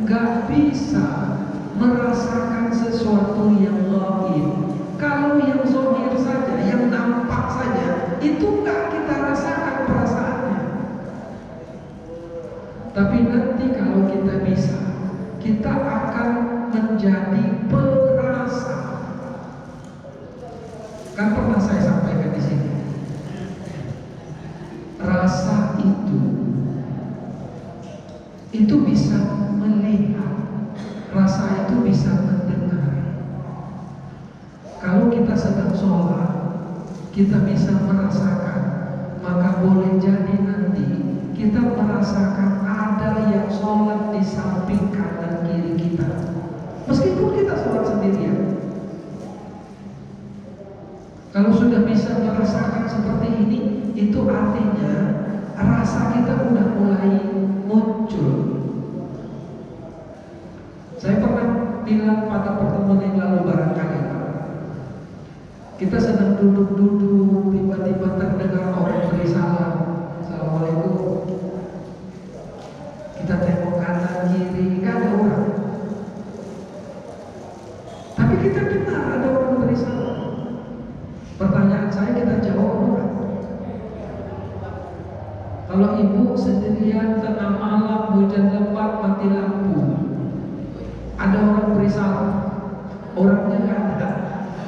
nggak bisa merasakan sesuatu yang gaib. Kalau yang zahir saja, yang nampak saja, itu nggak kita rasakan perasaannya. Tapi nanti kalau kita bisa, kita akan menjadi perasa. Kan pernah saya sampaikan di sini. Rasa itu bisa melihat, rasa itu bisa mendengar. Kalau kita sedang sholat, kita bisa merasakan, maka boleh jadi nanti kita merasakan ada yang sholat di samping kanan kiri kita, meskipun kita sholat sendirian. Kalau sudah bisa merasakan seperti ini, itu artinya rasa kita udah mulai muncul. Saya pernah bilang pada pertemuan yang lalu barangkali, kita sedang duduk-duduk, tiba-tiba terdengar orang beri salam, assalamualaikum. Kita tengok kanan kiri, gak ada orang. Tapi kita dengar ada orang beri salam. Pertanyaan saya, kita jawab bukan? Kalau ibu sendirian tengah malam, hujan lebat, mati lampu, ada orang beri salam, orangnya nggak ada,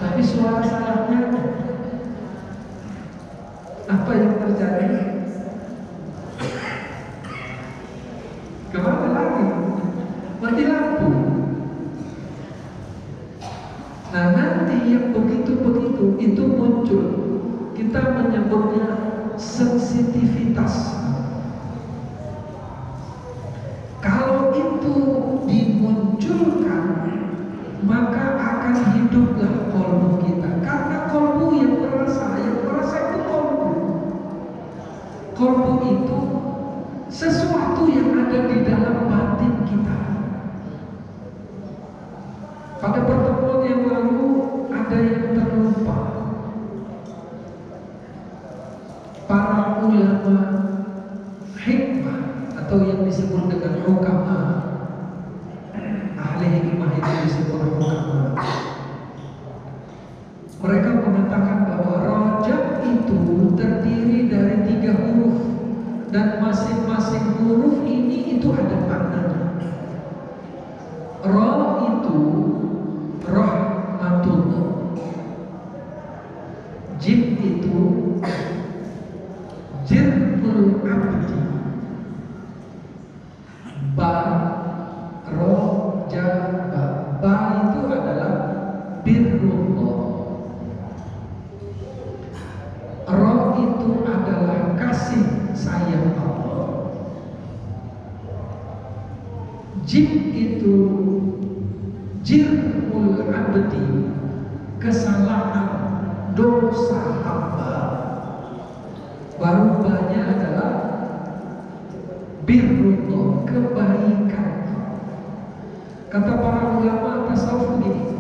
tapi suara salamnya ada. Apa yang terjadi? Kemana lagi? Mati lampu. Nah, nanti yang begitu-begitu itu muncul, kita menyebutnya sensitivitas. Kalau itu dimunculkan, maka akan hiduplah kolbu kita. Karena kolbu yang merasa itu kolbu. Kolbu itu sesuatu yang ada di dalam batin kita. Pada pertemuan yang lalu ada yang terlupa. Para ulama hikmah atau yang disebut dengan hukama, ahli hikmah itu disebut hukama. Mereka mengatakan bahwa rajab itu terdiri dari 3 huruf, dan masing-masing huruf ini itu ada maknanya. Ra itu rahmatun, jim itu jirul abdi, ba rojaba, ba itu adalah birrullah, ra itu adalah kasih sayang Allah, jim itu jirul abdi, kesalahan dosa hamba, baru banyak adalah birrullah, kebaikan. Kata para ulama tasawuf ini,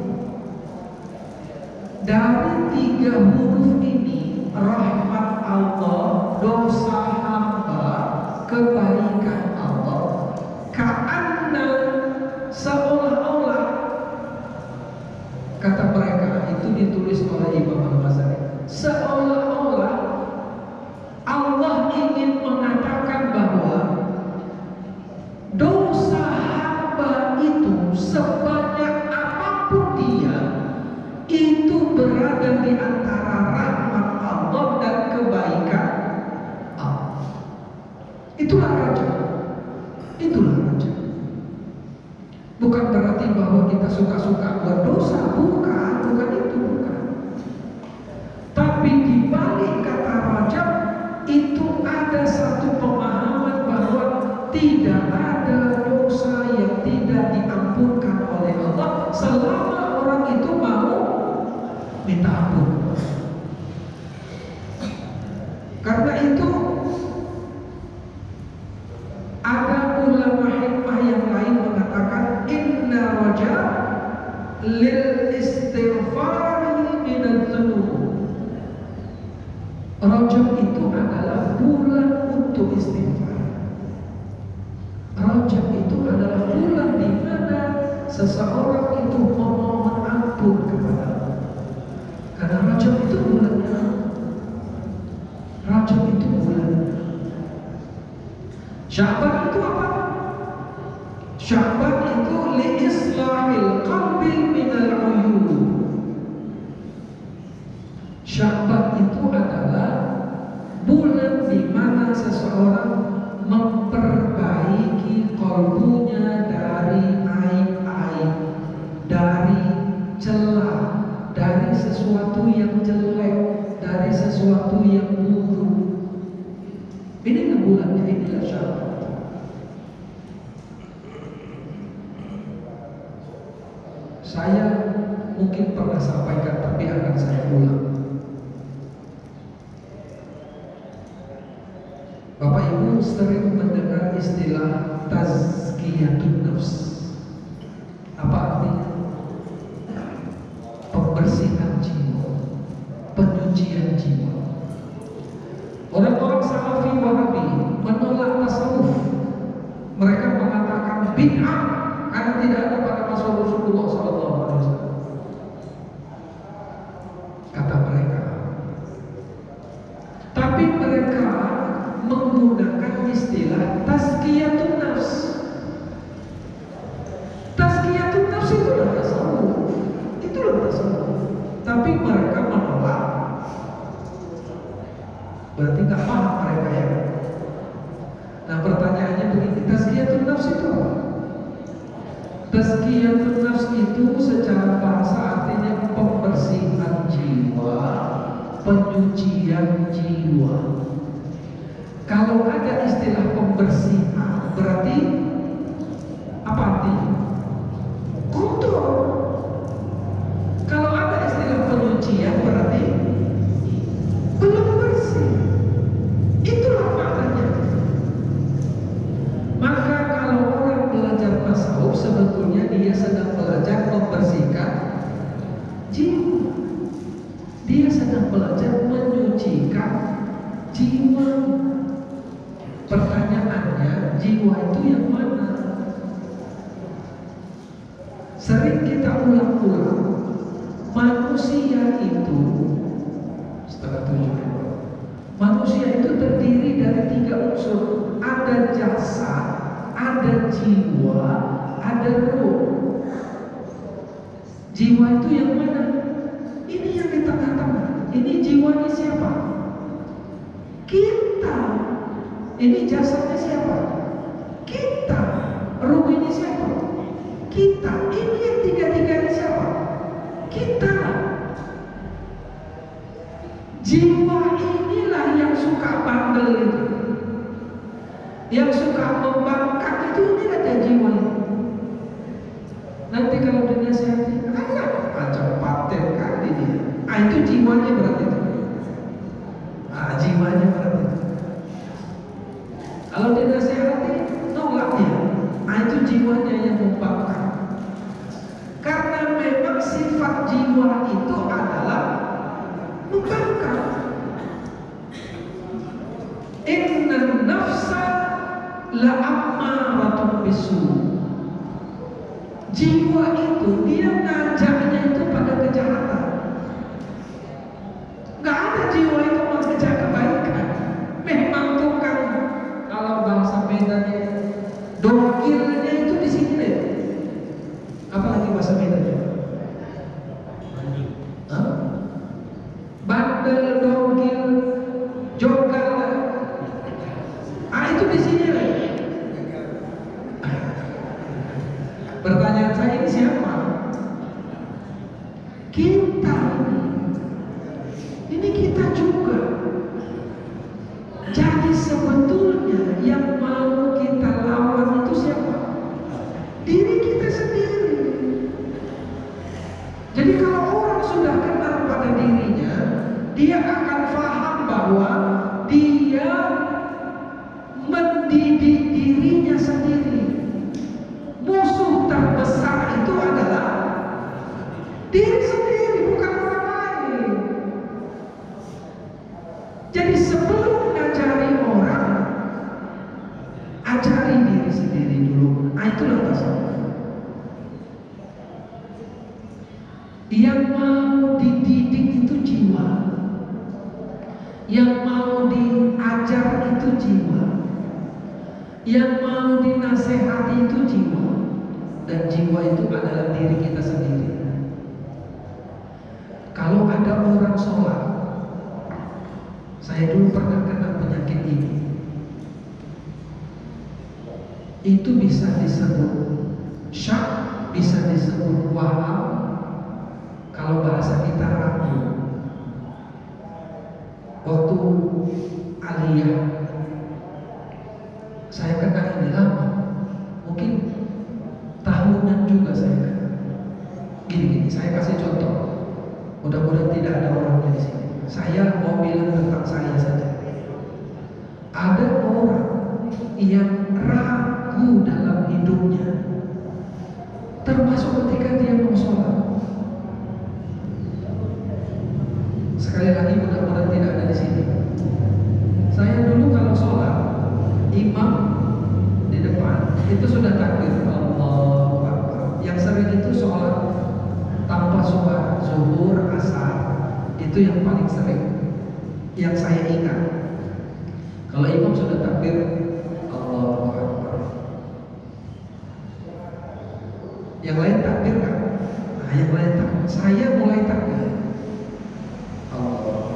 dari 3 huruf ini, rahmat Allah, dosa hamba, kebaikan Allah, ka'anna, seolah-olah, kata mereka, itu ditulis oleh Imam Al-Ghazali, seolah-olah Allah ingin mengatakan bahwa dosa hamba itu sebanyak apapun dia, itu berada di antara rahmat Allah dan kebaikan Allah. Itulah raja. Itulah raja. Bukan berarti bahwa kita suka-suka berdosa, bukan itu, bukan. Tapi di balik kata raja itu ada satu pemahaman bahwa tidak ada dosa yang tidak diampunkan oleh Allah selama orang itu mau minta ampun. Karena itu ada ulama hikmah yang lain mengatakan inna raja lil istighfari minadz-dzunub. Rajab itu adalah bulan untuk istighfar. Rajab itu adalah bulan di seseorang itu memohon ampun kepada Allah. Karena rajab itu bulannya, rajab itu bulannya. Sya'ban itu apa? Sya'ban itu li'islahil qalbi minal uyub. Sya'ban itu adalah bulan di mana seseorang memperbaiki kalbunya dari aib-aib, dari celah, dari sesuatu yang jelek, dari sesuatu yang buruk. Ini bulannya, inilah Sya'ban. Saya mungkin pernah sampaikan, tapi akan saya ulang. Bapak Ibu sering mendengar istilah tazkiyatun nafs. Apa artinya? Pembersihan jiwa, penyucian jiwa. Orang-orang Salafi Wahabi menolak tasawuf. Mereka mengatakan bid'ah karena tidak ada pada masa Rasulullah SAW. Kata mereka. Tapi mereka menggunakan istilah tazkiyatun nafs. Tazkiyatun nafs itulah tasawuf. Itulah tasawuf. Tapi mereka menolak. Berarti nggak paham mereka ya. Nah pertanyaannya begini, tazkiyatun nafs itu apa? Tazkiyatun nafs itu secara bahasa artinya pembersihan jiwa, penyucian jiwa. Kalau ada istilah pembersihan, berarti apa artinya? Kotor. Kalau ada istilah penyucian, berarti belum bersih. Itulah maknanya. Maka kalau orang belajar tasawuf, sebetulnya dia sedang belajar membersihkan jiwa. Dia sedang belajar menyucikan jiwa. Pertanyaannya, jiwa itu yang mana? Sering kita ulang-ulang, manusia itu manusia itu terdiri dari 3 unsur. Ada jasad, ada jiwa, ada ruh. Jiwa itu yang mana? Ini yang di tengah-tengah. Ini jiwanya siapa? Kita. Ini jasadnya siapa? Kita. Ruh ini siapa? Kita. Ini yang tiga-tiganya siapa? Kita. Jiwa inilah yang suka bandel itu, yang suka membangkang itu. Ini ada jiwa. Nanti kalau dinasihati, macam paten kali dia. Itu jiwanya berarti itu. Jiwanya berarti itu. Kalau dinasihati, nolak dia. Itu jiwanya yang membangkang. Karena memang sifat jiwa itu adalah membangkang. Inna nafsa la ammaratun bisu. Jiwa itu dia ngajaknya itu pada kejahatan. Gak ada jiwa itu mengajak kebaikan. Memang tukang, kalau bahasa Medannya, dongkilnya itu di sini deh. Apalagi bahasa Medannya? Bandel, dongkil, jogal. Itu di sini deh. Pertanyaan saya, ini siapa? Kita. Ini kita juga. Jadi sebetulnya yang mau kita lawan itu siapa? Diri kita sendiri. Jadi kalau orang sudah kenal pada dirinya, dia akan paham bahwa dia mendidik dirinya sendiri. Musuh terbesar itu adalah diri sendiri, bukan orang lain. Jadi sebelum ngajari orang, ajari diri sendiri dulu. Itulah tasawuf. Yang mau dididik itu jiwa, yang mau diajar itu jiwa, yang mau dinasehati itu jiwa. Dan jiwa itu adalah diri kita sendiri. Kalau ada orang sholat, saya dulu pernah kena penyakit ini, itu bisa disebut syak, bisa disebut waham, kalau bahasa kita ragu. Waktu aliyah saya kena ini lama, mungkin tahunan juga saya kena. Gini, saya kasih contoh. Mudah-mudahan tidak ada orangnya di sini. Saya mau bilang tentang saya saja. Ada orang yang ragu dalam hidupnya, termasuk ketika dia mau sholat. Sekali lagi, mudah-mudahan tidak ada di sini. Saya dulu kalau sholat, imam di depan itu sudah takbir Allahu Akbar. Yang sering itu sholat tanpa suara, zuhur, asar, itu yang paling sering, yang saya ingat. Kalau imam sudah takbir Allahu Akbar, yang lain takbir kan? Nah, yang lain takbir, saya mulai takbir Allahu